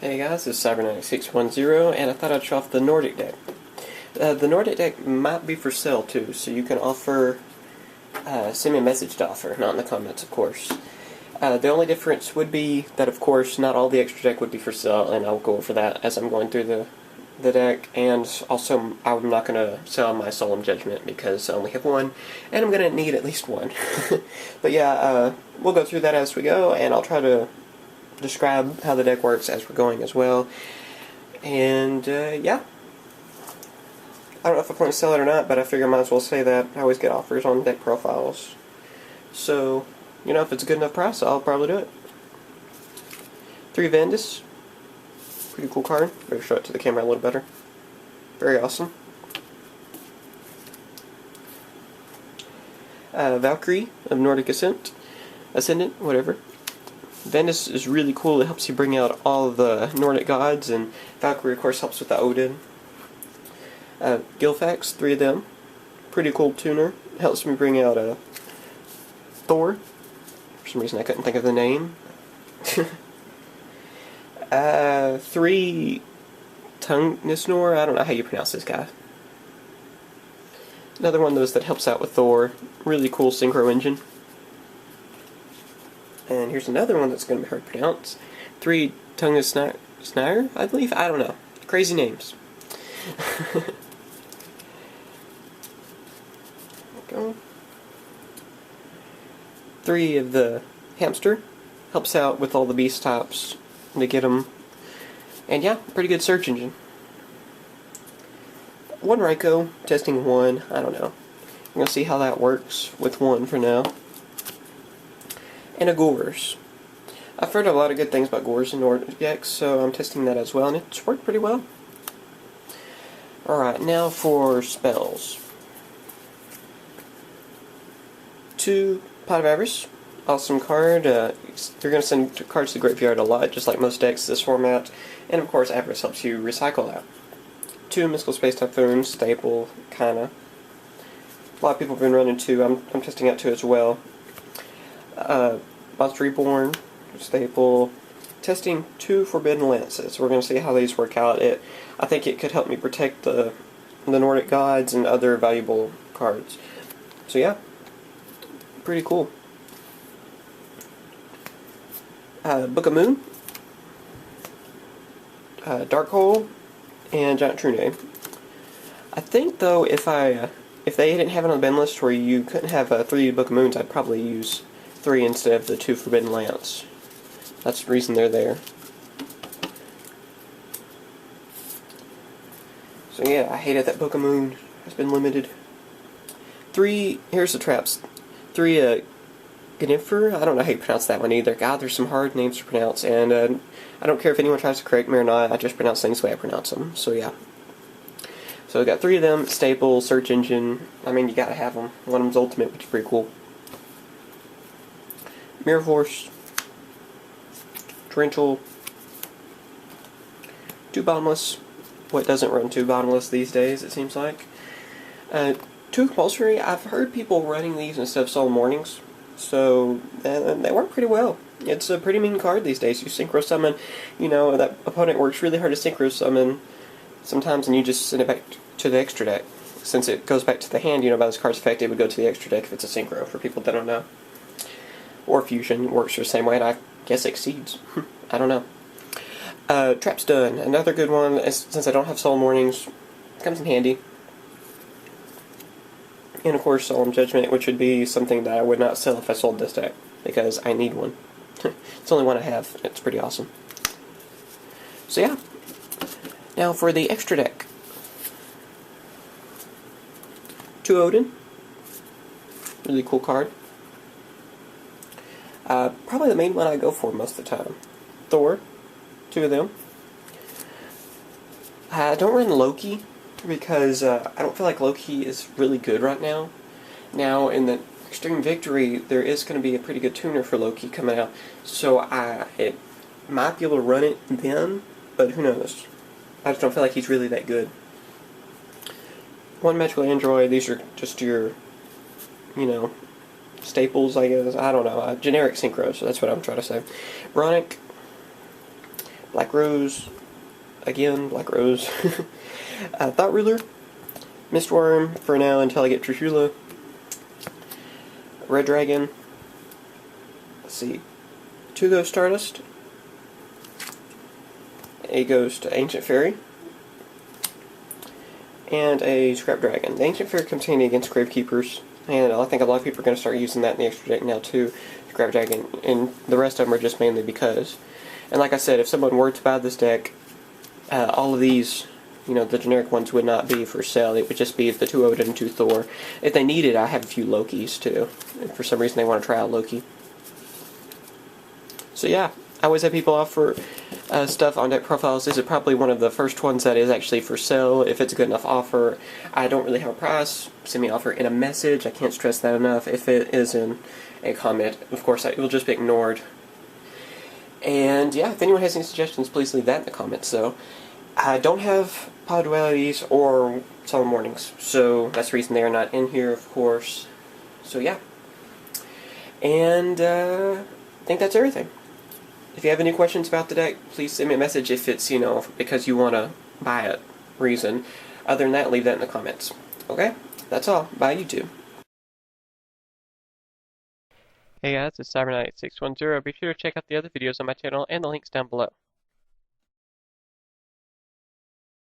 Hey guys, this is CyberKnight 610, and I thought I'd show off the Nordic deck. The Nordic deck might be for sale too, so you can send me a message to offer, not in the comments of course. The only difference would be that of course not all the extra deck would be for sale, and I'll go over that as I'm going through the deck, and also I'm not going to sell my Solemn Judgment because I only have one, and I'm going to need at least one. But yeah, we'll go through that as we go, and I'll try to describe how the deck works as we're going as well. And yeah, I don't know if I plan to sell it or not, but I figure I might as well say that I always get offers on deck profiles. So, you know, if it's a good enough price, I'll probably do it. 3 Vendis. Pretty cool card. Better show it to the camera a little better. Very awesome. Valkyrie of Nordic Ascendant, whatever. Vendis is really cool. It helps you bring out all of the Nordic gods, and Valkyrie, of course, helps with the Odin. Gilfax, 3 of them. Pretty cool tuner. Helps me bring out Thor. For some reason, I couldn't think of the name. 3 Tungnisnor. I don't know how you pronounce this guy. Another one of those that helps out with Thor. Really cool synchro engine. And here's another one that's going to be hard to pronounce. 3 Tungnisnir, I believe? I don't know. Crazy names. There we go. 3 of the Hamster. Helps out with all the beast types to get them. And yeah, pretty good search engine. 1 Raikou, testing 1. I don't know. I'm going to see how that works with 1 for now. And a Gores. I've heard a lot of good things about Gores in Nordic decks, so I'm testing that as well, and it's worked pretty well. Alright, now for spells. 2 Pot of Avarice. Awesome card. You're going to send cards to the graveyard a lot, just like most decks this format. And of course, Avarice helps you recycle that. 2 Mystical Space Typhoon, staple, kinda. A lot of people have been running 2. I'm testing out 2 as well. Monster Reborn, staple. Testing 2 Forbidden Lances. We're going to see how these work out. I think it could help me protect the Nordic gods and other valuable cards. So yeah, pretty cool. Book of Moon, Dark Hole, and Giant Trune. I think though, if they didn't have it on the ban list where you couldn't have 3 Book of Moons, I'd probably use 3 instead of the 2 Forbidden Lance. That's the reason they're there. So yeah, I hated that Book of Moon. It's been limited. 3, here's the traps. 3 Gniffer, I don't know how you pronounce that one either. God, there's some hard names to pronounce, and I don't care if anyone tries to correct me or not, I just pronounce things the way I pronounce them, so yeah. So I got 3 of them, staple, search engine. I mean, you gotta have them. One of them's ultimate, which is pretty cool. Mirror Force, Torrential, 2 Bottomless. What doesn't run 2 Bottomless these days, it seems like. 2 Compulsory. I've heard people running these instead of Soul Mornings, so they work pretty well. It's a pretty mean card these days. You synchro summon, you know, that opponent works really hard to synchro summon sometimes, and you just send it back to the extra deck. Since it goes back to the hand, you know, by this card's effect, it would go to the extra deck if it's a synchro, for people that don't know. Or Fusion works the same way, and I guess Exceeds. I don't know. Trap's Done. Another good one, since I don't have Soul Mornings, comes in handy. And of course, Solemn Judgment, which would be something that I would not sell if I sold this deck, because I need one. It's the only one I have. It's pretty awesome. So yeah. Now for the extra deck. 2 Odin. Really cool card. Probably the main one I go for most of the time. Thor, 2 of them. I don't run Loki because I don't feel like Loki is really good right now. Now in the Extreme Victory, there is going to be a pretty good tuner for Loki coming out, so it might be able to run it then, but who knows. I just don't feel like he's really that good. 1 Magical Android. These are just your, you know, staples, I guess. I don't know. Generic synchro, so that's what I'm trying to say. Bronic, Black Rose, again, Black Rose, Thought Ruler, Mistworm for now until I get Trishula, Red Dragon, let's see, 2 Ghost Stardust, a Ghost Ancient Fairy, and a Scrap Dragon. The Ancient Fairy comes handy against Gravekeepers, and I think a lot of people are going to start using that in the extra deck now too, Scrap Dragon, and the rest of them are just mainly because. And like I said, if someone were to buy this deck, all of these, you know, the generic ones would not be for sale. It would just be the 2 Odin and 2 Thor. If they need it, I have a few Lokis too. If for some reason they want to try out Loki. So yeah, I always have people offer stuff on deck profiles. This is probably one of the first ones that is actually for sale. If it's a good enough offer, I don't really have a price. Send me an offer in a message. I can't stress that enough. If it is in a comment, of course, it will just be ignored. And yeah, if anyone has any suggestions, please leave that in the comments. So, I don't have pod dualities or summer mornings, so that's the reason they are not in here, of course. So yeah. And I think that's everything. If you have any questions about the deck, please send me a message if it's, you know, because you want to buy it reason. Other than that, leave that in the comments. Okay? That's all. Bye, YouTube. Hey guys, it's CyberKnight 610. Be sure to check out the other videos on my channel and the links down below.